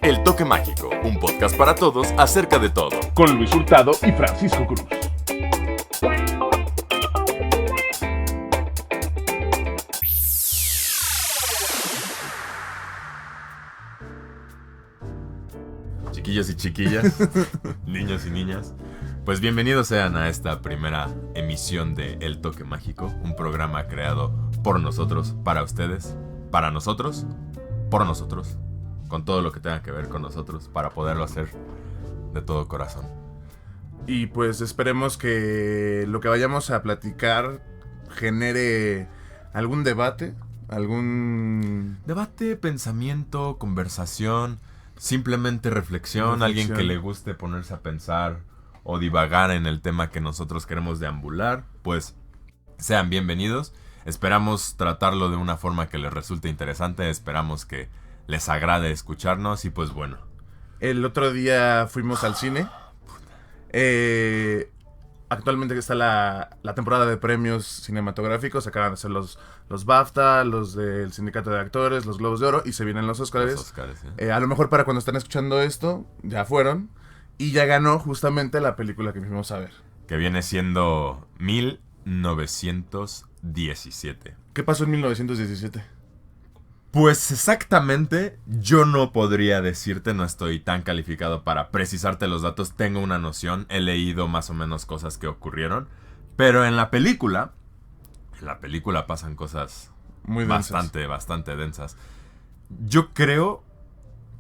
El Toque Mágico, un podcast para todos acerca de todo. Con Luis Hurtado y Francisco Cruz. Chiquillos y chiquillas, niños y niñas, pues bienvenidos sean a esta primera emisión de El Toque Mágico, un programa creado por nosotros, para ustedes, para nosotros, por nosotros, con todo lo que tenga que ver con nosotros, para poderlo hacer de todo corazón. Y pues esperemos que lo que vayamos a platicar genere algún debate, Debate, pensamiento, conversación, simplemente reflexión, alguien que le guste ponerse a pensar o divagar en el tema que nosotros queremos deambular, pues sean bienvenidos. Esperamos tratarlo de una forma que les resulte interesante, esperamos que les agrade escucharnos y pues bueno. El otro día fuimos al cine. Actualmente está la temporada de premios cinematográficos. Acaban de ser los BAFTA, los del Sindicato de Actores, los Globos de Oro y se vienen los Óscares. Sí. A lo mejor para cuando están escuchando esto, ya fueron. Y ya ganó justamente la película que fuimos a ver. Que viene siendo 1917. ¿Qué pasó en 1917? Pues exactamente, yo no podría decirte, no estoy tan calificado para precisarte los datos, tengo una noción, he leído más o menos cosas que ocurrieron, pero en la película pasan cosas muy densas. bastante densas. Yo creo,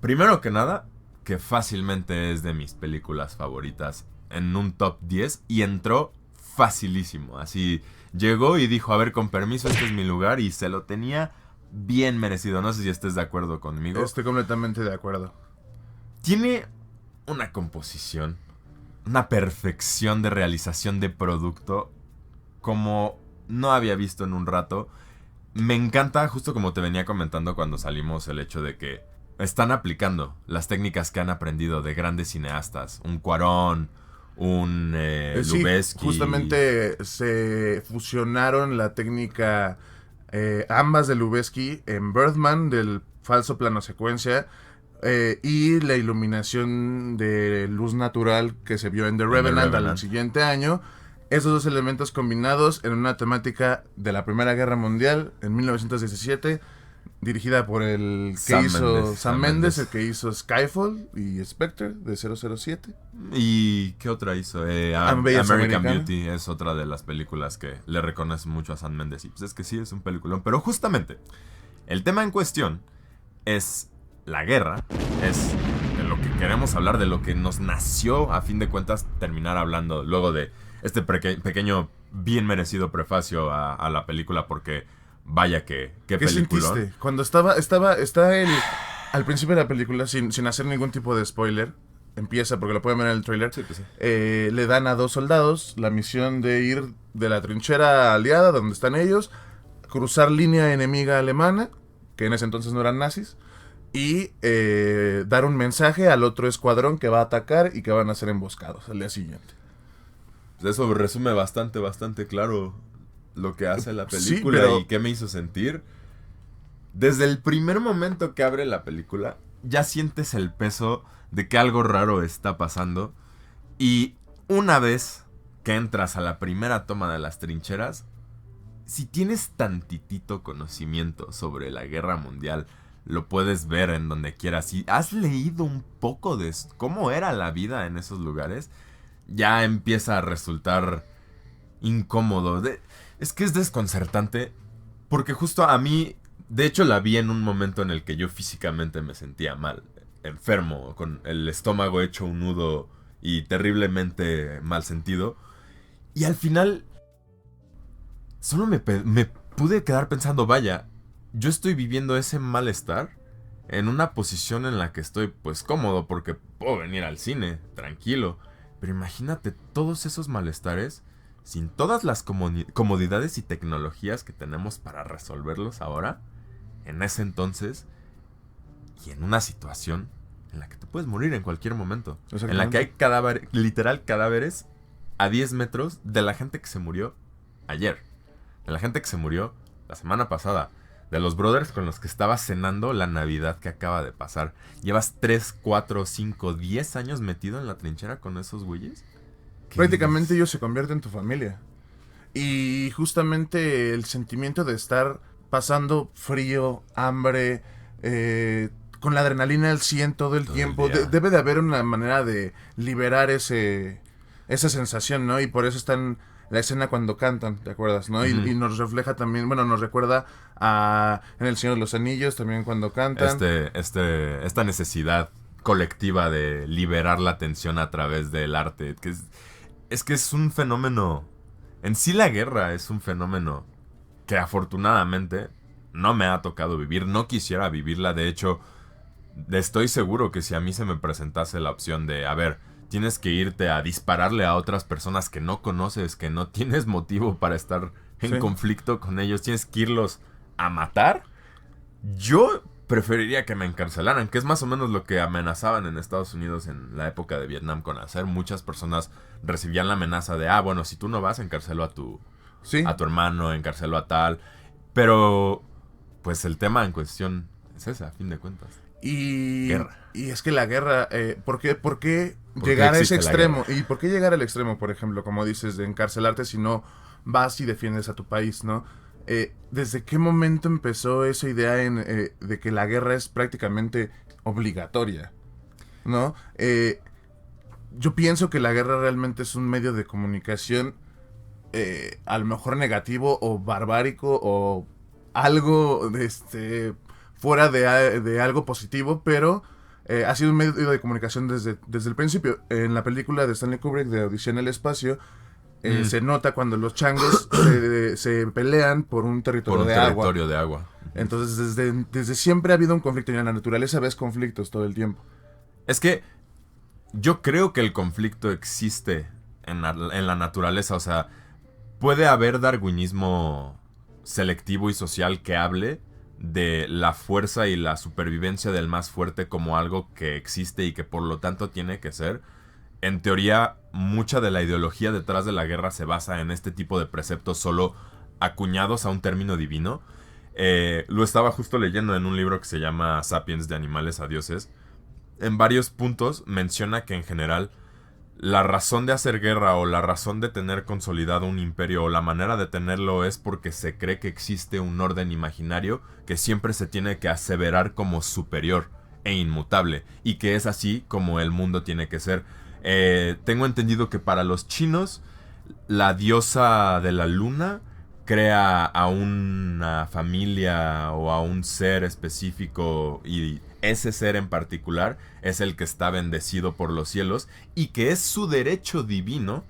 primero que nada, que fácilmente es de mis películas favoritas en un top 10 y entró facilísimo, así llegó y dijo, a ver, con permiso, este es mi lugar y se lo tenía bien merecido. No sé si estés de acuerdo conmigo. Estoy completamente de acuerdo. Tiene una composición, una perfección de realización de producto como no había visto en un rato. Me encanta, justo como te venía comentando cuando salimos, el hecho de que están aplicando las técnicas que han aprendido de grandes cineastas. Un Cuarón, un Lubezki. Sí, justamente se fusionaron la técnica ambas de Lubezki en Birdman, del falso plano secuencia, y la iluminación de luz natural que se vio en The Revenant al siguiente año. Esos dos elementos combinados en una temática de la Primera Guerra Mundial en 1917, dirigida por el que hizo Sam Mendes, el que hizo Skyfall y Spectre de 007. ¿Y qué otra hizo? American Beauty es otra de las películas que le reconoce mucho a Sam Mendes. Y pues es que sí, es un peliculón. Pero justamente, el tema en cuestión es la guerra, es de lo que queremos hablar, de lo que nos nació, a fin de cuentas, terminar hablando luego de este pequeño, bien merecido prefacio a la película, porque vaya que ¿Qué peliculón. sentiste? Cuando está al principio de la película, sin hacer ningún tipo de spoiler, empieza, porque lo pueden ver en el trailer, Sí, pues sí. Le dan a 2 soldados la misión de ir de la trinchera aliada, donde están ellos, cruzar línea enemiga alemana, que en ese entonces no eran nazis, y dar un mensaje al otro escuadrón que va a atacar y que van a ser emboscados al día siguiente. Eso resume bastante claro lo que hace la película, sí, pero y qué me hizo sentir. Desde el primer momento que abre la película, ya sientes el peso de que algo raro está pasando. Y una vez que entras a la primera toma de las trincheras, si tienes tantitito conocimiento sobre la guerra mundial, lo puedes ver en donde quieras. Si has leído un poco de cómo era la vida en esos lugares, ya empieza a resultar incómodo. Es que es desconcertante, porque justo a mí, de hecho la vi en un momento en el que yo físicamente me sentía mal, enfermo, con el estómago hecho un nudo y terriblemente mal sentido. Y al final solo me pude quedar pensando, vaya, yo estoy viviendo ese malestar en una posición en la que estoy pues cómodo, porque puedo venir al cine tranquilo. Pero imagínate todos esos malestares sin todas las comodidades y tecnologías que tenemos para resolverlos ahora, en ese entonces, y en una situación en la que te puedes morir en cualquier momento. En la que hay literal cadáveres a 10 metros de la gente que se murió ayer, de la gente que se murió la semana pasada, de los brothers con los que estabas cenando la Navidad que acaba de pasar. ¿Llevas 3, 4, 5, 10 años metido en la trinchera con esos güeyes? Prácticamente ellos se convierten en tu familia. Y justamente el sentimiento de estar pasando frío, hambre, con la adrenalina al 100 todo el tiempo, debe de haber una manera de liberar esa sensación, ¿no? Y por eso están la escena cuando cantan, ¿te acuerdas? ¿No? Y nos refleja también, bueno, nos recuerda en El Señor de los Anillos también cuando cantan. Esta necesidad colectiva de liberar la tensión a través del arte, que es un fenómeno. En sí la guerra es un fenómeno que afortunadamente no me ha tocado vivir, no quisiera vivirla, de hecho, estoy seguro que si a mí se me presentase la opción de, a ver, tienes que irte a dispararle a otras personas que no conoces, que no tienes motivo para estar en conflicto con ellos, tienes que irlos a matar, yo preferiría que me encarcelaran, que es más o menos lo que amenazaban en Estados Unidos en la época de Vietnam con hacer. Muchas personas recibían la amenaza de, bueno, si tú no vas, encarcelo a tu hermano, encarcelo a tal. Pero, pues el tema en cuestión es ese, a fin de cuentas. Guerra. Y es que la guerra, ¿por qué llegar a ese extremo? ¿Y por qué llegar al extremo, por ejemplo, como dices, de encarcelarte si no vas y defiendes a tu país, ¿no? ¿Desde qué momento empezó esa idea de que la guerra es prácticamente obligatoria? ¿No? Yo pienso que la guerra realmente es un medio de comunicación a lo mejor negativo o barbárico o algo fuera de algo positivo, pero ha sido un medio de comunicación desde el principio. En la película de Stanley Kubrick de Odisea en el espacio, se nota cuando los changos se pelean por un territorio de agua. Entonces, desde siempre ha habido un conflicto y en la naturaleza ves conflictos todo el tiempo. Es que yo creo que el conflicto existe en la naturaleza. O sea, puede haber darwinismo selectivo y social que hable de la fuerza y la supervivencia del más fuerte como algo que existe y que por lo tanto tiene que ser. En teoría, mucha de la ideología detrás de la guerra se basa en este tipo de preceptos solo acuñados a un término divino. Lo estaba justo leyendo en un libro que se llama Sapiens, de animales a dioses. En varios puntos menciona que en general la razón de hacer guerra o la razón de tener consolidado un imperio o la manera de tenerlo es porque se cree que existe un orden imaginario que siempre se tiene que aseverar como superior e inmutable y que es así como el mundo tiene que ser. Tengo entendido que para los chinos la diosa de la luna crea a una familia o a un ser específico y ese ser en particular es el que está bendecido por los cielos y que es su derecho divino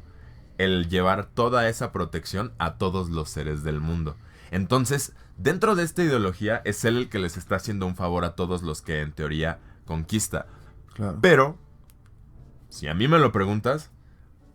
el llevar toda esa protección a todos los seres del mundo. Entonces, dentro de esta ideología es él el que les está haciendo un favor a todos los que en teoría conquista. Claro. Pero si a mí me lo preguntas,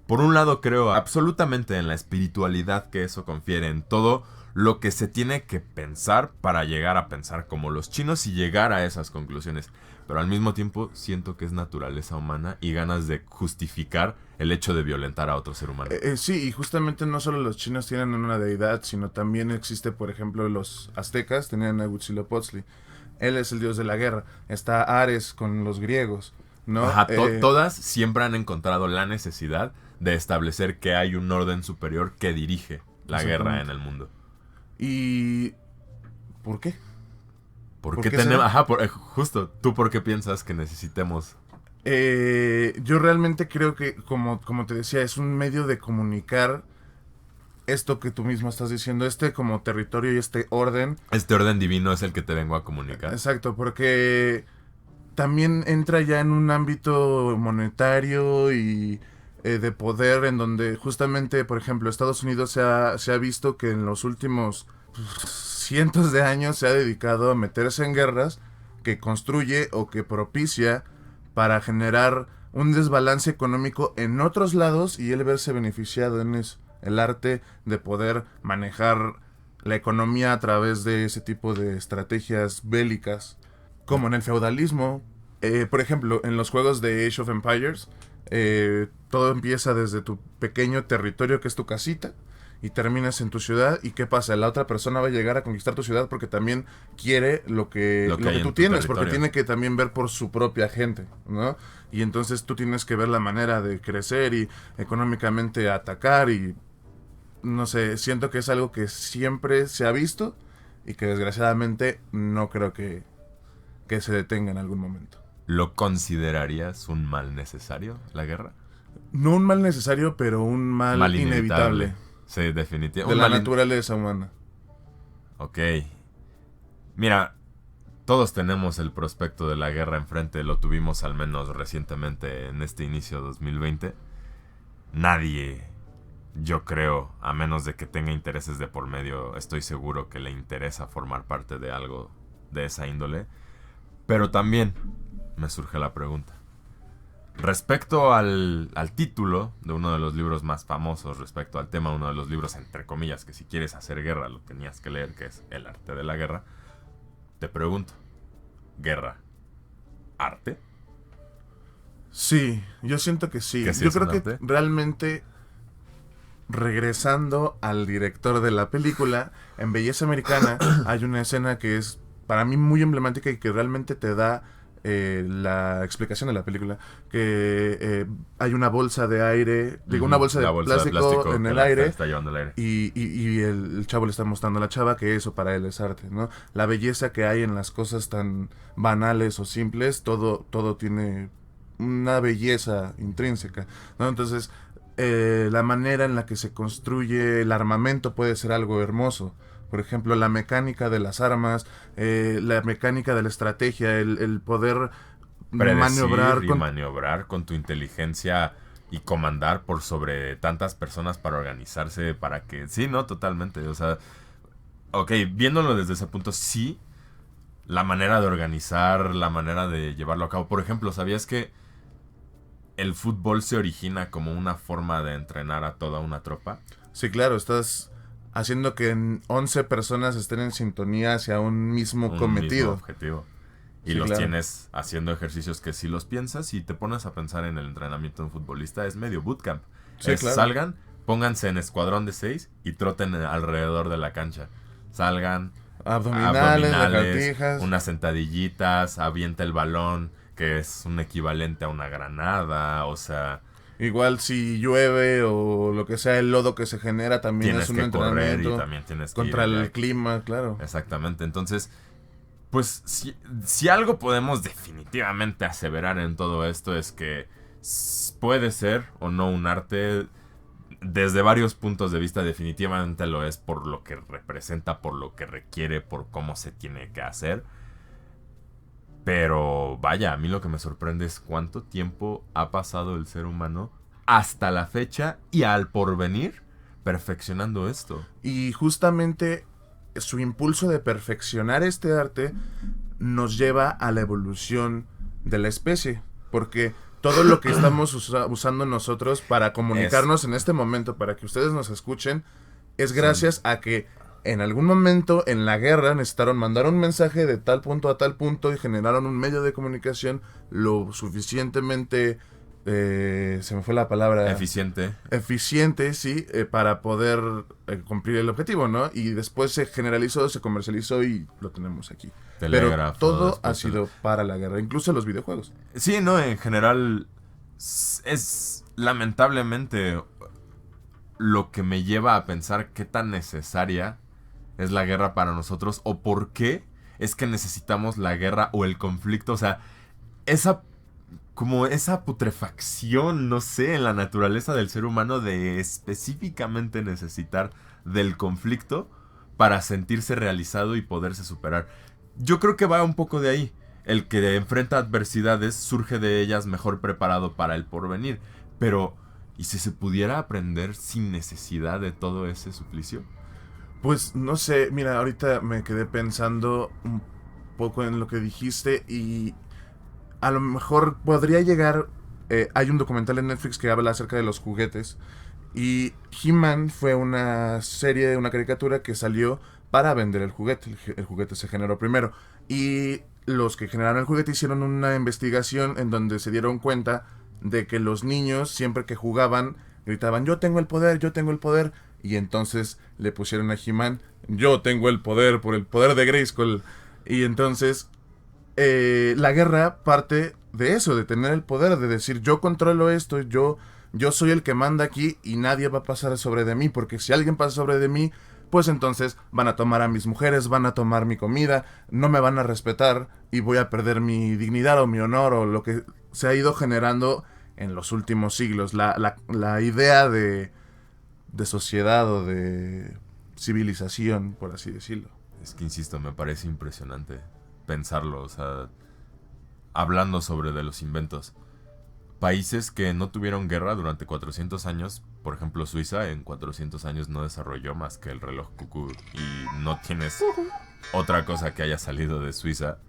por un lado creo absolutamente en la espiritualidad que eso confiere, en todo lo que se tiene que pensar para llegar a pensar como los chinos y llegar a esas conclusiones. Pero al mismo tiempo siento que es naturaleza humana y ganas de justificar el hecho de violentar a otro ser humano. Sí, y justamente no solo los chinos tienen una deidad, sino también existe, por ejemplo, los aztecas tenían a Huitzilopochtli. Él es el dios de la guerra. Está Ares con los griegos, ¿no? Ajá, todas siempre han encontrado la necesidad de establecer que hay un orden superior que dirige la guerra en el mundo. ¿Y por qué? ¿Por qué tenemos? Ajá, justo, ¿tú por qué piensas que necesitemos? Yo realmente creo que, como te decía, es un medio de comunicar esto que tú mismo estás diciendo, como territorio y este orden. Este orden divino es el que te vengo a comunicar. Exacto, porque también entra ya en un ámbito monetario y de poder, en donde justamente, por ejemplo, Estados Unidos se ha visto que en los últimos cientos de años se ha dedicado a meterse en guerras que construye o que propicia para generar un desbalance económico en otros lados y él verse beneficiado en eso. El arte de poder manejar la economía a través de ese tipo de estrategias bélicas, como en el feudalismo. Por ejemplo, en los juegos de Age of Empires, todo empieza desde tu pequeño territorio que es tu casita y terminas en tu ciudad. ¿Y qué pasa? La otra persona va a llegar a conquistar tu ciudad porque también quiere lo que hay en tú tu tienes, porque territorio. tiene que también ver por su propia gente, ¿no? Y entonces tú tienes que ver la manera de crecer y económicamente atacar y no sé, siento que es algo que siempre se ha visto y que desgraciadamente no creo que se detenga en algún momento. ¿Lo considerarías un mal necesario, la guerra? No un mal necesario, pero un mal inevitable Sí, definitivamente. de la naturaleza humana. Ok. Mira, todos tenemos el prospecto de la guerra enfrente, lo tuvimos al menos recientemente en este inicio de 2020. Nadie, yo creo, a menos de que tenga intereses de por medio, estoy seguro que le interesa formar parte de algo de esa índole. Pero también me surge la pregunta. Respecto al título de uno de los libros más famosos, respecto al tema, uno de los libros, entre comillas, que si quieres hacer guerra lo tenías que leer, que es El arte de la guerra, te pregunto, ¿guerra, arte? Sí, yo siento que sí. ¿Que sí Yo es creo un que arte? realmente, regresando al director de la película, en Belleza Americana hay una escena que es para mí muy emblemática y que realmente te da la explicación de la película, que hay una bolsa de aire, digo, una bolsa, La de, plástico en que el la aire, está llevando al aire. y el chavo le está mostrando a la chava que eso para él es arte, ¿no? La belleza que hay en las cosas tan banales o simples, todo tiene una belleza intrínseca, ¿no? Entonces, la manera en la que se construye el armamento puede ser algo hermoso. Por ejemplo, la mecánica de las armas, la mecánica de la estrategia, el poder maniobrar maniobrar con tu inteligencia y comandar por sobre tantas personas para organizarse, para que... Sí, no, totalmente. O sea, ok, viéndolo desde ese punto, sí, la manera de organizar, la manera de llevarlo a cabo. Por ejemplo, ¿sabías que el fútbol se origina como una forma de entrenar a toda una tropa? Sí, claro, estás haciendo que 11 personas estén en sintonía hacia un mismo cometido. Mismo objetivo. Y Sí, los claro. tienes haciendo ejercicios que si los piensas y te pones a pensar en el entrenamiento de un futbolista, es medio bootcamp. Sí, claro. Salgan, pónganse en escuadrón de 6 y troten alrededor de la cancha. Salgan, Abdominales, lagartijas. unas sentadillitas, avienta el balón, que es un equivalente a una granada, o sea... Igual si llueve o lo que sea, el lodo que se genera también Tienes es un que correr entrenamiento y también tienes que contra ir el clima, claro. Exactamente, entonces, pues si algo podemos definitivamente aseverar en todo esto es que puede ser o no un arte, desde varios puntos de vista definitivamente lo es por lo que representa, por lo que requiere, por cómo se tiene que hacer. Pero vaya, a mí lo que me sorprende es cuánto tiempo ha pasado el ser humano hasta la fecha y al porvenir perfeccionando esto. Y justamente su impulso de perfeccionar este arte nos lleva a la evolución de la especie, porque todo lo que estamos usando nosotros para comunicarnos en este momento, para que ustedes nos escuchen, es gracias a que en algún momento en la guerra necesitaron mandar un mensaje de tal punto a tal punto y generaron un medio de comunicación lo suficientemente, se me fue la palabra... Eficiente, sí, para poder cumplir el objetivo, ¿no? Y después se generalizó, se comercializó y lo tenemos aquí. Pero todo ha sido para la guerra, incluso los videojuegos. Sí, no, en general es lamentablemente lo que me lleva a pensar qué tan necesaria es la guerra para nosotros o por qué es que necesitamos la guerra o el conflicto. O sea, esa putrefacción, no sé, en la naturaleza del ser humano de específicamente necesitar del conflicto para sentirse realizado y poderse superar. Yo creo que va un poco de ahí. El que enfrenta adversidades surge de ellas mejor preparado para el porvenir. Pero, ¿y si se pudiera aprender sin necesidad de todo ese suplicio? Pues no sé, mira, ahorita me quedé pensando un poco en lo que dijiste y a lo mejor podría llegar... hay un documental en Netflix que habla acerca de los juguetes y He-Man fue una serie, una caricatura que salió para vender el juguete. El juguete se generó primero y los que generaron el juguete hicieron una investigación en donde se dieron cuenta de que los niños siempre que jugaban gritaban yo tengo el poder, Y entonces le pusieron a He-Man, yo tengo el poder por el poder de Grayskull. Y entonces la guerra parte de eso, de tener el poder, de decir yo controlo esto, yo soy el que manda aquí y nadie va a pasar sobre de mí, porque si alguien pasa sobre de mí, pues entonces van a tomar a mis mujeres, van a tomar mi comida, no me van a respetar y voy a perder mi dignidad o mi honor o lo que se ha ido generando en los últimos siglos. La idea de sociedad o de civilización, por así decirlo. Es que, insisto, me parece impresionante pensarlo, o sea, hablando sobre de los inventos. Países que no tuvieron guerra durante 400 años, por ejemplo Suiza en 400 años no desarrolló más que el reloj cucú y no tienes otra cosa que haya salido de Suiza,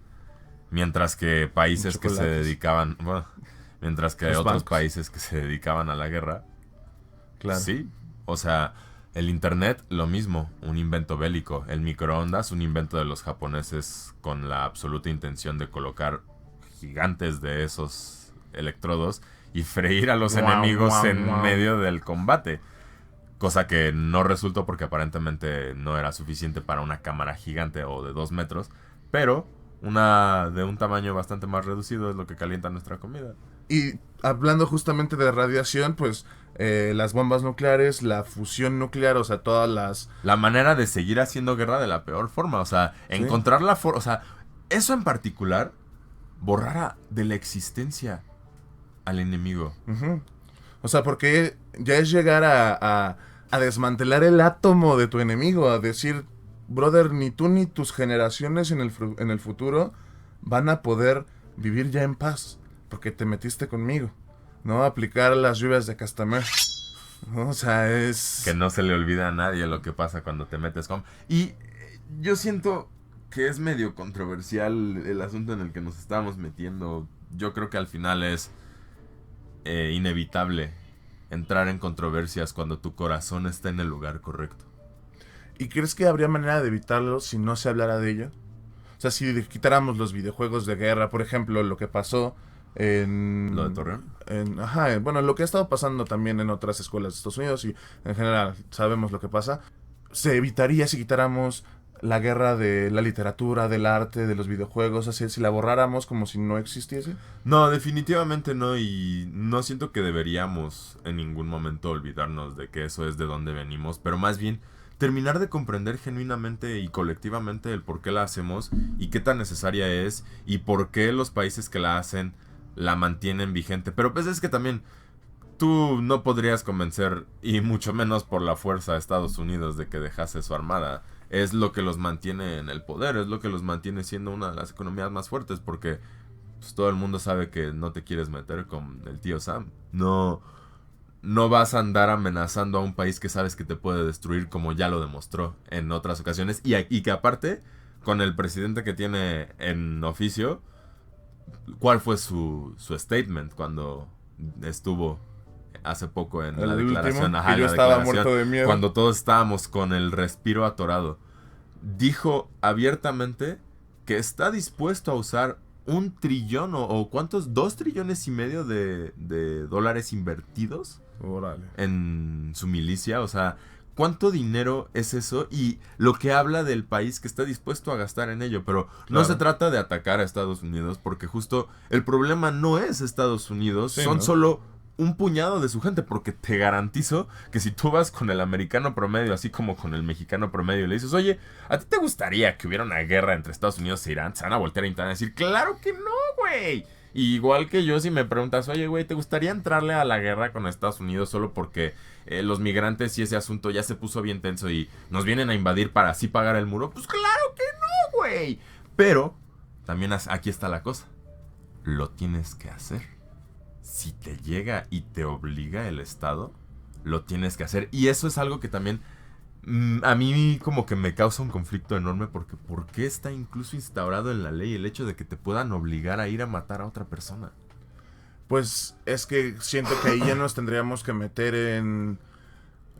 mientras que países que se dedicaban, bueno, mientras que Los otros bancos. países que se dedicaban a la guerra, Claro. sí, o sea, el internet lo mismo, un invento bélico, el microondas un invento de los japoneses con la absoluta intención de colocar gigantes de esos electrodos y freír a los Guau, enemigos guau, en guau. medio del combate. Cosa que no resultó porque aparentemente no era suficiente para una cámara gigante o de 2 metros. Pero una de un tamaño bastante más reducido es lo que calienta nuestra comida. Y hablando justamente de radiación, pues las bombas nucleares, la fusión nuclear, o sea, todas las... La manera de seguir haciendo guerra de la peor forma. O sea, Sí. encontrar la forma... O sea, eso en particular borrara de la existencia al enemigo. Ujú. O sea, porque ya es llegar a desmantelar el átomo de tu enemigo, a decir, brother, ni tú ni tus generaciones en el futuro van a poder vivir ya en paz, porque te metiste conmigo, ¿no? Aplicar las lluvias de Castamere, ¿no? O sea, es... Que no se le olvida a nadie lo que pasa cuando te metes con... Y yo siento que es medio controversial el asunto en el que nos estamos metiendo. Yo creo que al final es inevitable entrar en controversias cuando tu corazón está en el lugar correcto. ¿Y crees que habría manera de evitarlo si no se hablara de ello? O sea, si quitáramos los videojuegos de guerra, por ejemplo, lo que pasó en... ¿Lo de Torreón? Ajá, bueno, lo que ha estado pasando también en otras escuelas de Estados Unidos y en general sabemos lo que pasa. Se evitaría si quitáramos la guerra de la literatura, del arte, de los videojuegos, así, si la borráramos como si no existiese. No, definitivamente no, y no siento que deberíamos en ningún momento olvidarnos de que eso es de donde venimos, pero más bien terminar de comprender genuinamente y colectivamente el por qué la hacemos y qué tan necesaria es y por qué los países que la hacen la mantienen vigente. Pero pues es que también tú no podrías convencer, y mucho menos por la fuerza, a Estados Unidos de que dejase su armada. Es lo que los mantiene en el poder, es lo que los mantiene siendo una de las economías más fuertes, porque pues, todo el mundo sabe que no te quieres meter con el tío Sam. No vas a andar amenazando a un país que sabes que te puede destruir, como ya lo demostró en otras ocasiones. Y que aparte, con el presidente que tiene en oficio, ¿cuál fue su statement cuando estuvo hace poco en la El declaración? último, Ajá, que yo en la estaba declaración, muerto de miedo. cuando todos estábamos con el respiro atorado. Dijo abiertamente que está dispuesto a usar 1 trillón o ¿cuántos? 2,5 trillones de dólares invertidos Órale. en su milicia. O sea, ¿cuánto dinero es eso? Y lo que habla del país que está dispuesto a gastar en ello. Pero no Claro. se trata de atacar a Estados Unidos, porque justo el problema no es Estados Unidos, Sí, son ¿no? solo un puñado de su gente, porque te garantizo que si tú vas con el americano promedio, así como con el mexicano promedio, y le dices, oye, ¿a ti te gustaría que hubiera una guerra entre Estados Unidos e Irán? Se van a voltear a decir, claro que no, güey. Igual que yo, si me preguntas, oye, güey, ¿te gustaría entrarle a la guerra con Estados Unidos solo porque los migrantes y ese asunto ya se puso bien tenso y nos vienen a invadir para así pagar el muro? Pues claro que no, güey. Pero también aquí está la cosa. Lo tienes que hacer. Si te llega y te obliga el Estado, lo tienes que hacer. Y eso es algo que también a mí como que me causa un conflicto enorme, porque ¿por qué está incluso instaurado en la ley el hecho de que te puedan obligar a ir a matar a otra persona? Pues es que siento que ahí ya nos tendríamos que meter en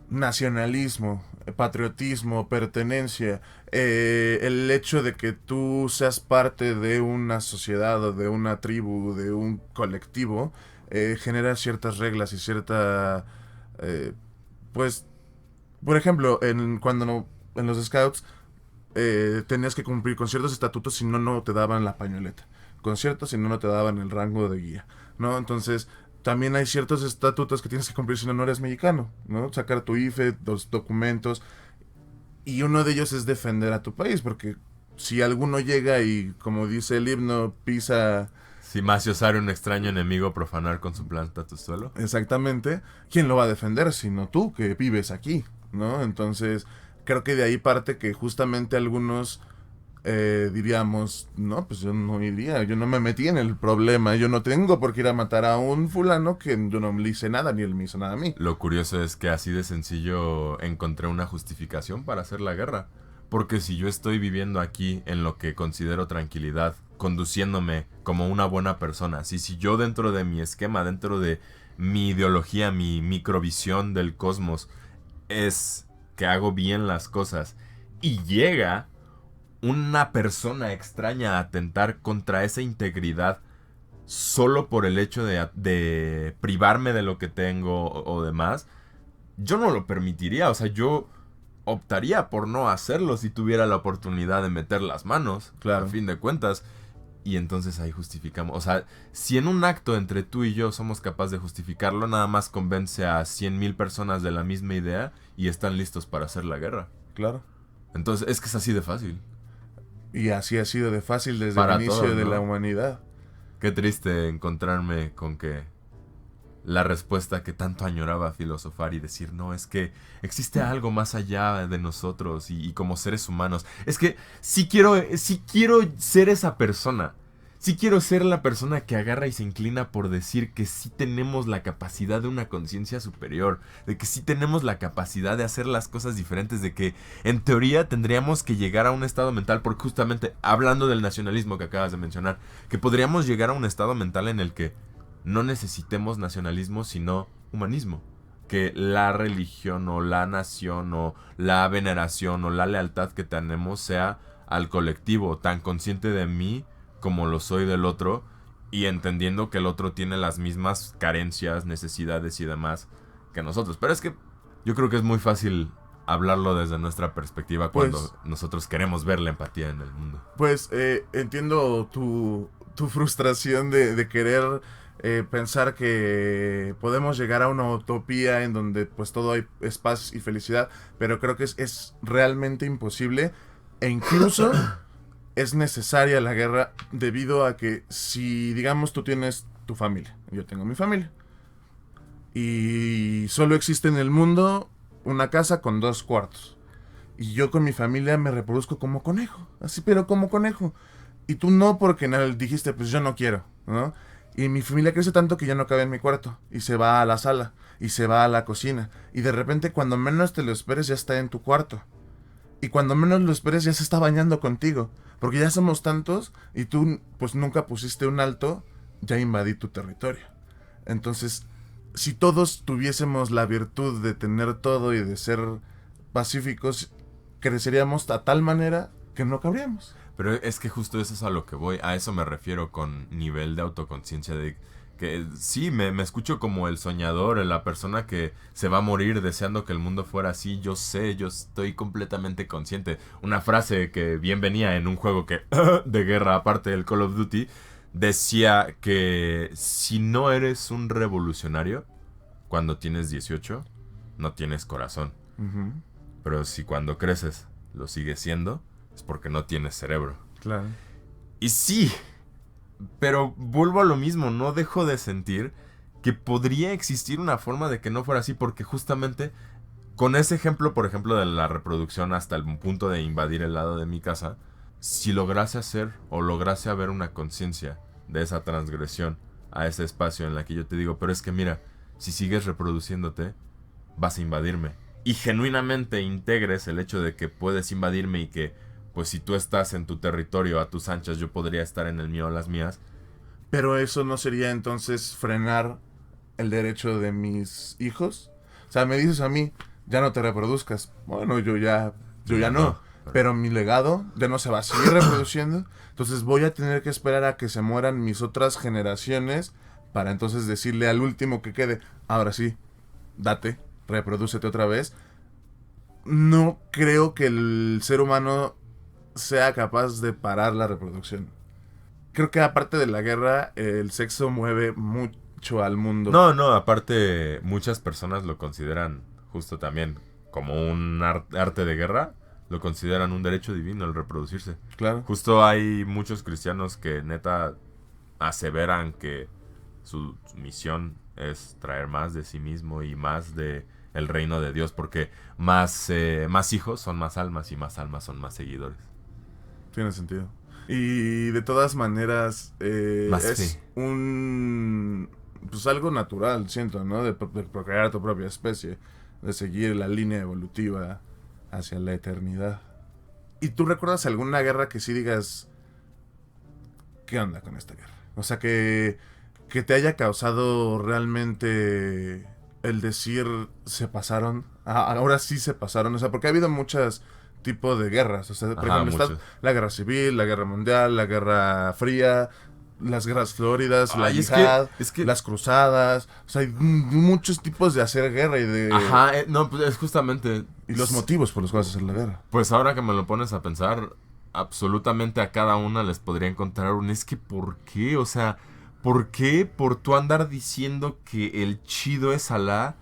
nacionalismo, patriotismo, pertenencia, el hecho de que tú seas parte de una sociedad o de una tribu, de un colectivo, genera ciertas reglas y cierta, pues, por ejemplo, en los scouts tenías que cumplir con ciertos estatutos, si no, no te daban la pañoleta. Con ciertos, si no, no te daban el rango de guía, ¿no? Entonces, también hay ciertos estatutos que tienes que cumplir si no, no eres mexicano, ¿no? Sacar tu IFE, los documentos, y uno de ellos es defender a tu país, porque si alguno llega y, como dice el himno, pisa Si Macio osare un extraño enemigo profanar con su planta tu suelo. exactamente, ¿quién lo va a defender sino tú que vives aquí, ¿no? Entonces, creo que de ahí parte que justamente algunos diríamos, no, pues yo no iría, yo no me metí en el problema, yo no tengo por qué ir a matar a un fulano que yo no le hice nada, ni él me hizo nada a mí. Lo curioso es que así de sencillo encontré una justificación para hacer la guerra. Porque si yo estoy viviendo aquí en lo que considero tranquilidad, conduciéndome como una buena persona, si yo dentro de mi esquema, dentro de mi ideología, mi microvisión del cosmos, es que hago bien las cosas y llega una persona extraña a atentar contra esa integridad solo por el hecho de privarme de lo que tengo o demás, yo no lo permitiría. O sea, yo optaría por no hacerlo si tuviera la oportunidad de meter las manos, Claro. a fin de cuentas. Y entonces ahí justificamos. O sea, si en un acto entre tú y yo somos capaces de justificarlo, nada más convence a 100,000 personas de la misma idea y están listos para hacer la guerra. Claro. Entonces, es que es así de fácil. Y así ha sido de fácil desde Para el inicio todos, de ¿no? la humanidad. Qué triste encontrarme con que la respuesta que tanto añoraba filosofar y decir, no, es que existe algo más allá de nosotros y como seres humanos. Es que sí quiero ser esa persona. Sí quiero ser la persona que agarra y se inclina por decir que sí tenemos la capacidad de una conciencia superior, de que sí tenemos la capacidad de hacer las cosas diferentes, de que en teoría tendríamos que llegar a un estado mental, porque justamente hablando del nacionalismo que acabas de mencionar, que podríamos llegar a un estado mental en el que no necesitemos nacionalismo, sino humanismo. Que la religión o la nación o la veneración o la lealtad que tenemos sea al colectivo, tan consciente de mí como lo soy del otro, y entendiendo que el otro tiene las mismas carencias, necesidades y demás que nosotros. Pero es que yo creo que es muy fácil hablarlo desde nuestra perspectiva cuando Pues- nosotros queremos ver la empatía en el mundo. Pues entiendo tu frustración de querer pensar que podemos llegar a una utopía en donde pues todo es paz y felicidad, pero creo que es realmente imposible e incluso es necesaria la guerra debido a que si digamos tú tienes tu familia, yo tengo mi familia y solo existe en el mundo una casa con 2 cuartos. Y yo con mi familia me reproduzco como conejo. Así, pero como conejo. Y tú no, porque dijiste, pues yo no quiero, ¿no? Y mi familia crece tanto que ya no cabe en mi cuarto. Y se va a la sala. Y se va a la cocina. Y de repente, cuando menos te lo esperes, ya está en tu cuarto. Y cuando menos lo esperes, ya se está bañando contigo. Porque ya somos tantos. Y tú, pues nunca pusiste un alto. Ya invadí tu territorio. Entonces, si todos tuviésemos la virtud de tener todo y de ser pacíficos, creceríamos a tal manera que no cabríamos. Pero es que justo eso es a lo que voy. A eso me refiero con nivel de autoconciencia. De que sí, me escucho como el soñador, la persona que se va a morir deseando que el mundo fuera así. Yo sé, yo estoy completamente consciente. Una frase que bien venía en un juego que de guerra, aparte del Call of Duty, decía que si no eres un revolucionario cuando tienes 18, no tienes corazón. Ujú, Pero si cuando creces lo sigues siendo, es porque no tienes cerebro. claro. Y sí, pero vuelvo a lo mismo, no dejo de sentir que podría existir una forma de que no fuera así, porque justamente con ese ejemplo, por ejemplo, de la reproducción hasta el punto de invadir el lado de mi casa, si lograse hacer o lograse haber una conciencia de esa transgresión a ese espacio en la que yo te digo, pero es que mira, si sigues reproduciéndote, vas a invadirme. Y genuinamente integres el hecho de que puedes invadirme y que, pues si tú estás en tu territorio a tus anchas, yo podría estar en el mío a las mías. Pero eso no sería entonces frenar el derecho de mis hijos. O sea, me dices a mí, ya no te reproduzcas. Bueno, yo ya no. Pero mi legado ya no se va a seguir reproduciendo. Entonces voy a tener que esperar a que se mueran mis otras generaciones para entonces decirle al último que quede, ahora sí, date, reprodúcete otra vez. no creo que el ser humano sea capaz de parar la reproducción. Creo que aparte de la guerra, el sexo mueve mucho al mundo. No, aparte muchas personas lo consideran justo también como un arte de guerra, lo consideran un derecho divino el reproducirse. Claro. Justo hay muchos cristianos que neta aseveran que su misión es traer más de sí mismo y más de el reino de Dios, porque más hijos son más almas y más almas son más seguidores. Tiene sentido. Y de todas maneras, Más es fe. pues algo natural, siento, ¿no? De procrear tu propia especie, de seguir la línea evolutiva hacia la eternidad. ¿Y tú recuerdas alguna guerra que sí digas, qué onda con esta guerra? O sea, que te haya causado realmente el decir, se pasaron, ahora sí se pasaron, o sea, porque ha habido muchos tipos de guerras, o sea, por Ajá, ejemplo, está muchos. la guerra civil, la guerra mundial, la guerra fría, las guerras flóridas, la Ay, yihad, es que, las cruzadas, o sea, hay muchos tipos de hacer guerra ajá, no, pues es justamente, y los motivos por los cuales hacer la guerra. pues ahora que me lo pones a pensar, absolutamente a cada una les podría encontrar un, es que ¿por qué? O sea, ¿por qué por tú andar diciendo que el chido es Alá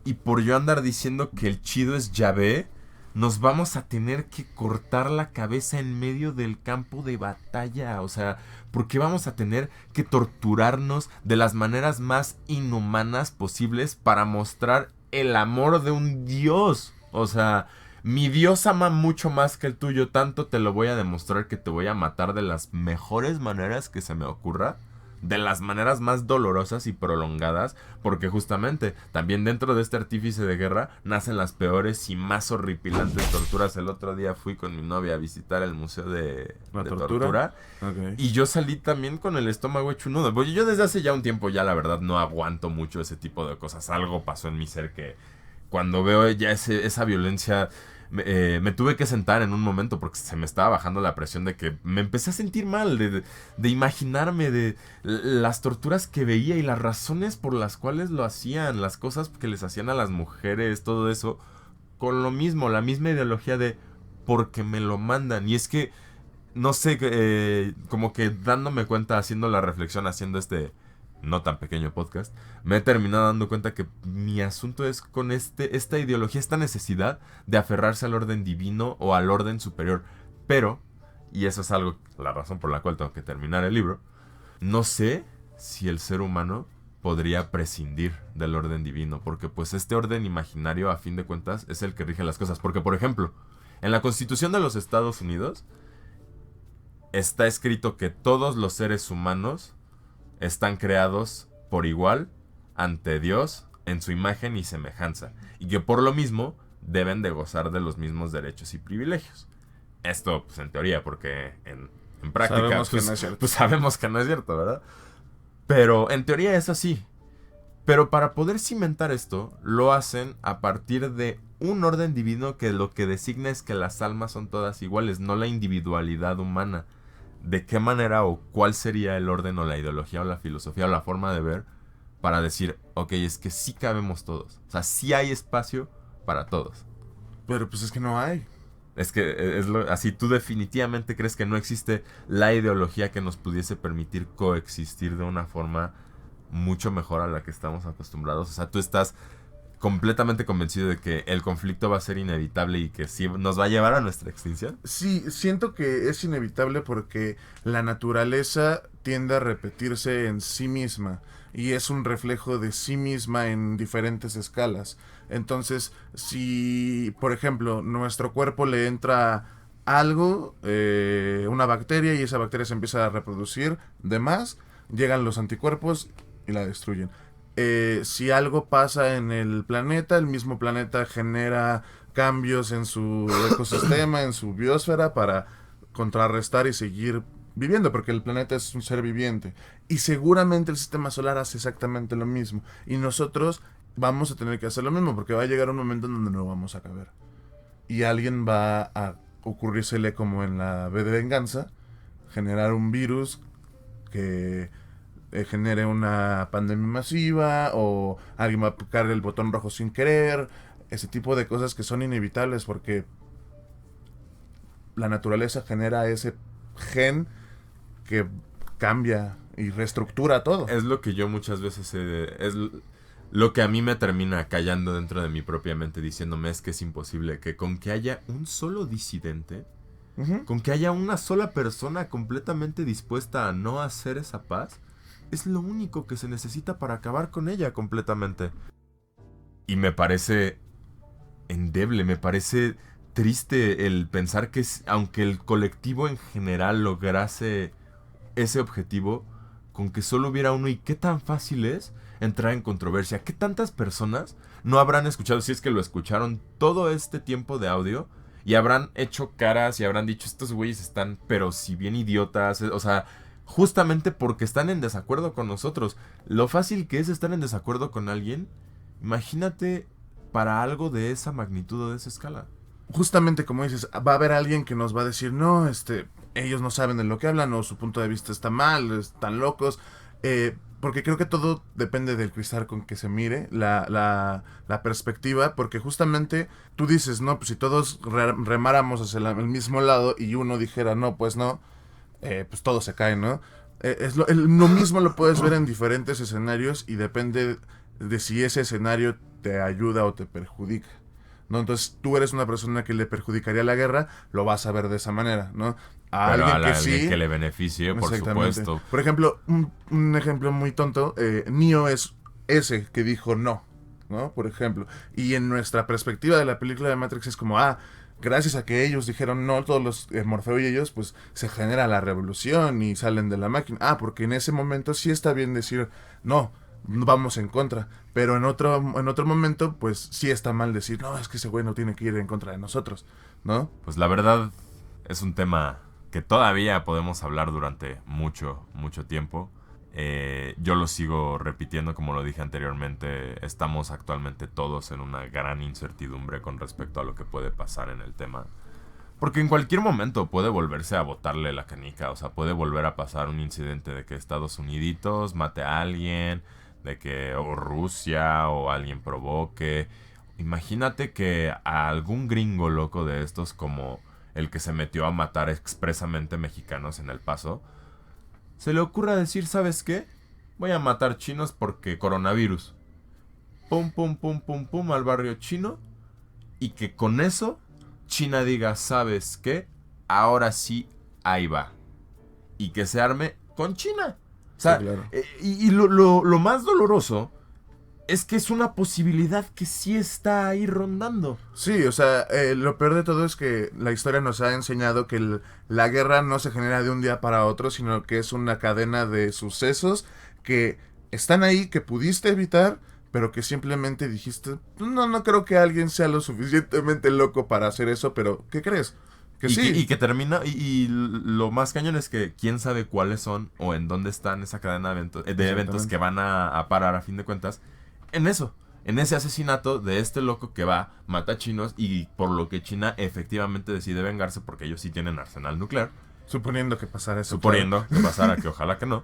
y por yo andar diciendo que el chido es Yahvé, nos vamos a tener que cortar la cabeza en medio del campo de batalla? O sea, ¿por qué vamos a tener que torturarnos de las maneras más inhumanas posibles para mostrar el amor de un Dios? O sea, mi Dios ama mucho más que el tuyo, tanto te lo voy a demostrar que te voy a matar de las mejores maneras que se me ocurra, de las maneras más dolorosas y prolongadas, porque justamente también dentro de este artífice de guerra nacen las peores y más horripilantes torturas. El otro día fui con mi novia a visitar el museo ¿La de tortura? tortura Ok. y yo salí también con el estómago hecho un nudo. Pues yo desde hace ya un tiempo ya la verdad no aguanto mucho ese tipo de cosas. Algo pasó en mi ser que cuando veo ya esa violencia, me tuve que sentar en un momento porque se me estaba bajando la presión de que me empecé a sentir mal, de imaginarme de las torturas que veía y las razones por las cuales lo hacían, las cosas que les hacían a las mujeres, todo eso, con lo mismo, la misma ideología de porque me lo mandan. Y es que, no sé, como que dándome cuenta, haciendo la reflexión, haciendo este no tan pequeño podcast, me he terminado dando cuenta que mi asunto es con esta ideología, esta necesidad de aferrarse al orden divino o al orden superior. Pero, y eso es algo, la razón por la cual tengo que terminar el libro, no sé si el ser humano podría prescindir del orden divino, porque pues este orden imaginario a fin de cuentas es el que rige las cosas. Porque por ejemplo, en la Constitución de los Estados Unidos está escrito que todos los seres humanos están creados por igual ante Dios en su imagen y semejanza, y que por lo mismo deben de gozar de los mismos derechos y privilegios. Esto, pues en teoría, porque en práctica, Sabemos que pues, no es cierto. pues sabemos que no es cierto, ¿verdad? Pero en teoría es así. Pero para poder cimentar esto, lo hacen a partir de un orden divino que lo que designa es que las almas son todas iguales, no la individualidad humana. ¿De qué manera o cuál sería el orden o la ideología o la filosofía o la forma de ver para decir, ok, es que sí cabemos todos? O sea, sí hay espacio para todos. Pero pues es que no hay. Es que así tú definitivamente crees que no existe la ideología que nos pudiese permitir coexistir de una forma mucho mejor a la que estamos acostumbrados. O sea, tú estás completamente convencido de que el conflicto va a ser inevitable y que sí nos va a llevar a nuestra extinción. Sí, siento que es inevitable porque la naturaleza tiende a repetirse en sí misma y es un reflejo de sí misma en diferentes escalas. Entonces, si, por ejemplo, nuestro cuerpo le entra algo, una bacteria, y esa bacteria se empieza a reproducir de más, llegan los anticuerpos y la destruyen. Si algo pasa en el planeta, el mismo planeta genera cambios en su ecosistema, en su biosfera, para contrarrestar y seguir viviendo, porque el planeta es un ser viviente. Y seguramente el sistema solar hace exactamente lo mismo. Y nosotros vamos a tener que hacer lo mismo, porque va a llegar un momento en donde no vamos a caber. Y alguien va a ocurrírsele como en la V de Venganza, generar un virus que genere una pandemia masiva, o alguien va a tocar el botón rojo sin querer, ese tipo de cosas que son inevitables porque la naturaleza genera ese gen que cambia y reestructura todo. Es lo que yo muchas veces lo que a mí me termina callando dentro de mi propia mente, diciéndome es que es imposible, que con que haya un solo disidente, con que haya una sola persona completamente dispuesta a no hacer esa paz, es lo único que se necesita para acabar con ella completamente. Y me parece endeble, me parece triste el pensar que aunque el colectivo en general lograse ese objetivo, con que solo hubiera uno, y qué tan fácil es entrar en controversia, qué tantas personas no habrán escuchado, si es que lo escucharon todo este tiempo de audio, y habrán hecho caras y habrán dicho, estos güeyes están, pero si bien idiotas, o sea, justamente porque están en desacuerdo con nosotros. Lo fácil que es estar en desacuerdo con alguien, imagínate para algo de esa magnitud o de esa escala. Justamente como dices, va a haber alguien que nos va a decir, no, ellos no saben de lo que hablan, o su punto de vista está mal, están locos, porque creo que todo depende del cristal con que se mire, la perspectiva, porque justamente tú dices, no, pues si todos remáramos hacia el mismo lado y uno dijera, no, pues no, pues todo se cae, ¿no? Lo mismo lo puedes ver en diferentes escenarios y depende de si ese escenario te ayuda o te perjudica, ¿no? Entonces tú eres una persona que le perjudicaría la guerra, lo vas a ver de esa manera, ¿no? Pero a alguien que le beneficie, por supuesto. Por ejemplo, un ejemplo muy tonto, Neo es ese que dijo no, por ejemplo. Y en nuestra perspectiva de la película de Matrix es como, gracias a que ellos dijeron no, todos los Morfeo y ellos, pues se genera la revolución y salen de la máquina. Porque en ese momento sí está bien decir no, vamos en contra. Pero en otro momento, pues sí está mal decir, no, es que ese güey no tiene que ir en contra de nosotros, ¿no? Pues la verdad es un tema que todavía podemos hablar durante mucho, mucho tiempo. Yo lo sigo repitiendo, como lo dije anteriormente, estamos actualmente todos en una gran incertidumbre con respecto a lo que puede pasar en el tema. Porque en cualquier momento puede volverse a botarle la canica, o sea, puede volver a pasar un incidente de que Estados Unidos mate a alguien, de que o Rusia o alguien provoque. Imagínate que a algún gringo loco de estos, como el que se metió a matar expresamente mexicanos en El Paso, se le ocurra decir, ¿sabes qué? Voy a matar chinos porque coronavirus. Pum, pum, pum, pum, pum al barrio chino. Y que con eso China diga, ¿sabes qué? Ahora sí, ahí va. Y que se arme con China. O sea, sí, claro. Y lo más doloroso es que es una posibilidad que sí está ahí rondando. Sí, o sea, lo peor de todo es que la historia nos ha enseñado que la guerra no se genera de un día para otro, sino que es una cadena de sucesos que están ahí, que pudiste evitar, pero que simplemente dijiste, no creo que alguien sea lo suficientemente loco para hacer eso, pero ¿qué crees? Que sí. Y que termina, y lo más cañón es que quién sabe cuáles son o en dónde están esa cadena de eventos que van a parar a fin de cuentas. En ese asesinato de este loco que va, mata a chinos, y por lo que China efectivamente decide vengarse porque ellos sí tienen arsenal nuclear. Suponiendo que pasara eso. Suponiendo que pasara, que ojalá que no.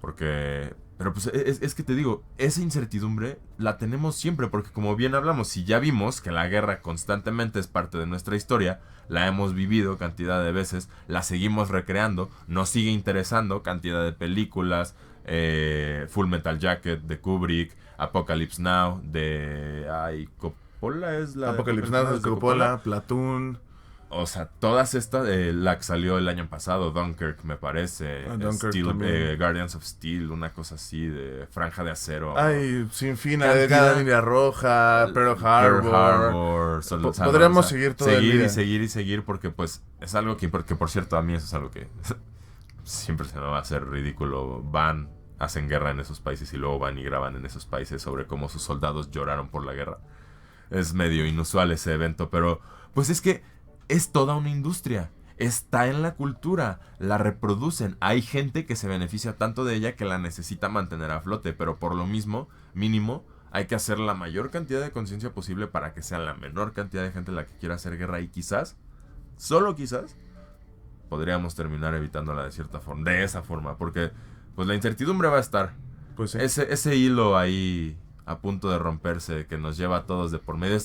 Porque... Pero pues es que te digo, esa incertidumbre la tenemos siempre, porque como bien hablamos, si ya vimos que la guerra constantemente es parte de nuestra historia, la hemos vivido cantidad de veces, la seguimos recreando, nos sigue interesando cantidad de películas, Full Metal Jacket de Kubrick, Apocalypse Now de... Coppola es la... Apocalypse Now de Coppola, Platoon... O sea, todas estas, la que salió el año pasado, Dunkirk, me parece, Guardians of Steel, una cosa así, de Franja de Acero. Sin fin, Delgada Línea Roja, Pearl Harbor. Podríamos seguir todo el día. Y seguir, porque pues es algo que por cierto, a mí eso es algo que siempre se me va a hacer ridículo. Hacen guerra en esos países y luego van y graban en esos países sobre cómo sus soldados lloraron por la guerra. Es medio inusual ese evento, pero pues es que es toda una industria, está en la cultura, la reproducen, hay gente que se beneficia tanto de ella que la necesita mantener a flote, pero por lo mismo, mínimo, hay que hacer la mayor cantidad de conciencia posible para que sea la menor cantidad de gente la que quiera hacer guerra, y quizás, solo quizás, podríamos terminar evitándola de cierta forma, de esa forma, porque pues la incertidumbre va a estar, pues sí. Ese hilo ahí a punto de romperse, que nos lleva a todos de por medio.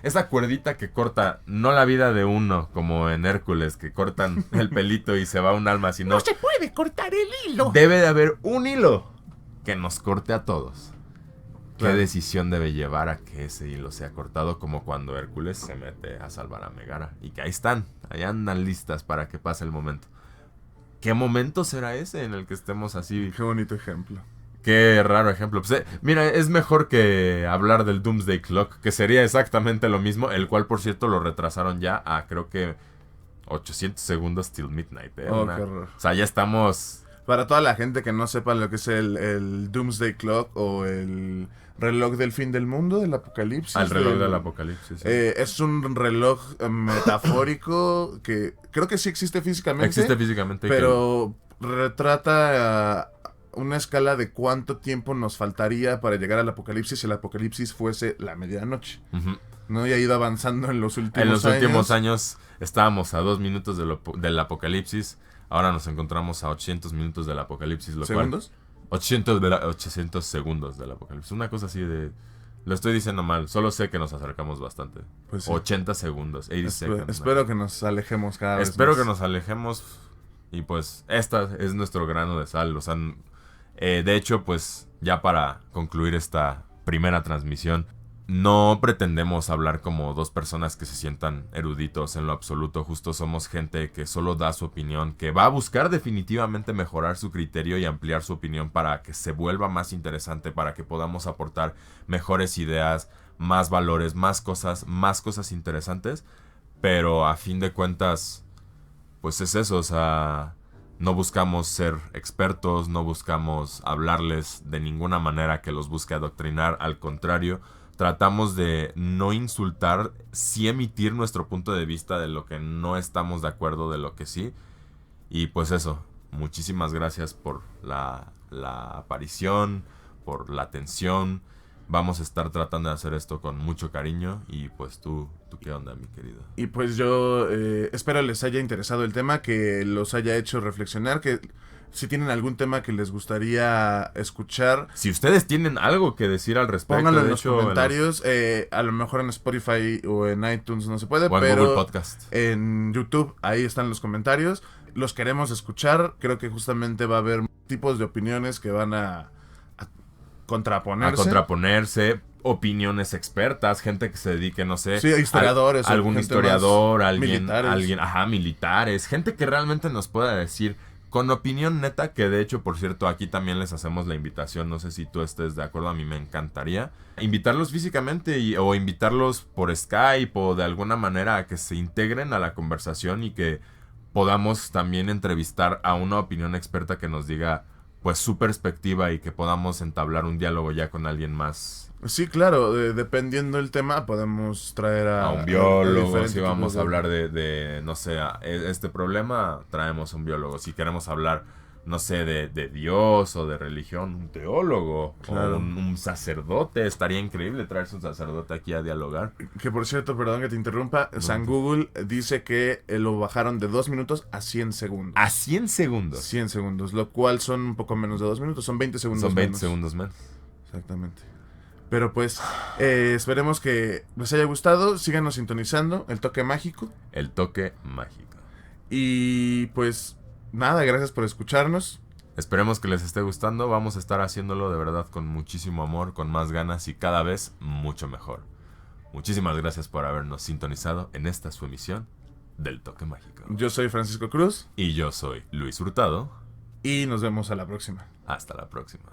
Esa cuerdita que corta, no la vida de uno, como en Hércules, que cortan el pelito y se va un alma, sino... ¡No se puede cortar el hilo! Debe de haber un hilo que nos corte a todos. Claro. ¿Qué decisión debe llevar a que ese hilo sea cortado? Como cuando Hércules se mete a salvar a Megara. Y que ahí están, ahí andan listas para que pase el momento. ¿Qué momento será ese en el que estemos así? Qué bonito ejemplo. Qué raro ejemplo. Pues, mira, es mejor que hablar del Doomsday Clock, que sería exactamente lo mismo, el cual, por cierto, lo retrasaron ya a, creo que, 800 segundos till midnight. Qué horror. O sea, ya estamos... Para toda la gente que no sepa lo que es el Doomsday Clock o el reloj del fin del mundo, del apocalipsis. Al reloj del apocalipsis. Sí. Es un reloj metafórico que creo que sí existe físicamente. Existe físicamente. Pero retrata una escala de cuánto tiempo nos faltaría para llegar al apocalipsis si el apocalipsis fuese la medianoche. Uh-huh. ¿No? Y ha ido avanzando en los últimos años. En los últimos años estábamos a 2 minutos del apocalipsis. Ahora nos encontramos a 800 minutos del apocalipsis. ¿Segundos? 800 segundos del apocalipsis. Una cosa así de... Lo estoy diciendo mal. Solo sé que nos acercamos bastante. Pues sí. 80 segundos. 80 seconds. Espero que nos alejemos cada vez Espero más. que nos alejemos. Y pues esta es nuestro grano de sal. O sea, de hecho, pues ya para concluir esta primera transmisión, no pretendemos hablar como dos personas que se sientan eruditos en lo absoluto. Justo somos gente que solo da su opinión, que va a buscar definitivamente mejorar su criterio y ampliar su opinión para que se vuelva más interesante, para que podamos aportar mejores ideas, más valores, más cosas interesantes. Pero a fin de cuentas, pues es eso, o sea, no buscamos ser expertos, no buscamos hablarles de ninguna manera que los busque adoctrinar, al contrario. Tratamos de no insultar, sí emitir nuestro punto de vista de lo que no estamos de acuerdo, de lo que sí. Y pues eso, muchísimas gracias por la aparición, por la atención. Vamos a estar tratando de hacer esto con mucho cariño. Y pues tú ¿qué onda, mi querido? Y pues yo espero les haya interesado el tema, que los haya hecho reflexionar, que... Si tienen algún tema que les gustaría escuchar, si ustedes tienen algo que decir al respecto, pónganlo en los comentarios. A lo mejor en Spotify o en iTunes no se puede, o en pero Google Podcast. En YouTube ahí están los comentarios. Los queremos escuchar. Creo que justamente va a haber tipos de opiniones que van a contraponerse. Opiniones expertas, gente que se dedique, no sé, sí, historiadores, algún historiador, alguien, militares. Militares, gente que realmente nos pueda decir con opinión neta, que de hecho, por cierto, aquí también les hacemos la invitación, no sé si tú estés de acuerdo, a mí me encantaría invitarlos físicamente o invitarlos por Skype o de alguna manera a que se integren a la conversación y que podamos también entrevistar a una opinión experta que nos diga pues su perspectiva y que podamos entablar un diálogo ya con alguien más. Sí, claro, dependiendo del tema podemos traer a un biólogo, si vamos a hablar de no sé, este problema, traemos un biólogo. Si queremos hablar, no sé, de Dios o de religión, un teólogo, claro, o un sacerdote. Estaría increíble traerse un sacerdote aquí a dialogar. Que por cierto, perdón que te interrumpa, San Google dice que lo bajaron de 2 minutos a 100 segundos. ¿A 100 segundos? 100 segundos, lo cual son un poco menos de 2 minutos, son 20 segundos Son 20 segundos menos. Exactamente. Pero pues, esperemos que les haya gustado. Síganos sintonizando. El Toque Mágico. El Toque Mágico. Y pues, nada, gracias por escucharnos. Esperemos que les esté gustando. Vamos a estar haciéndolo de verdad con muchísimo amor, con más ganas y cada vez mucho mejor. Muchísimas gracias por habernos sintonizado en esta su emisión del Toque Mágico. Yo soy Francisco Cruz. Y yo soy Luis Hurtado. Y nos vemos a la próxima. Hasta la próxima.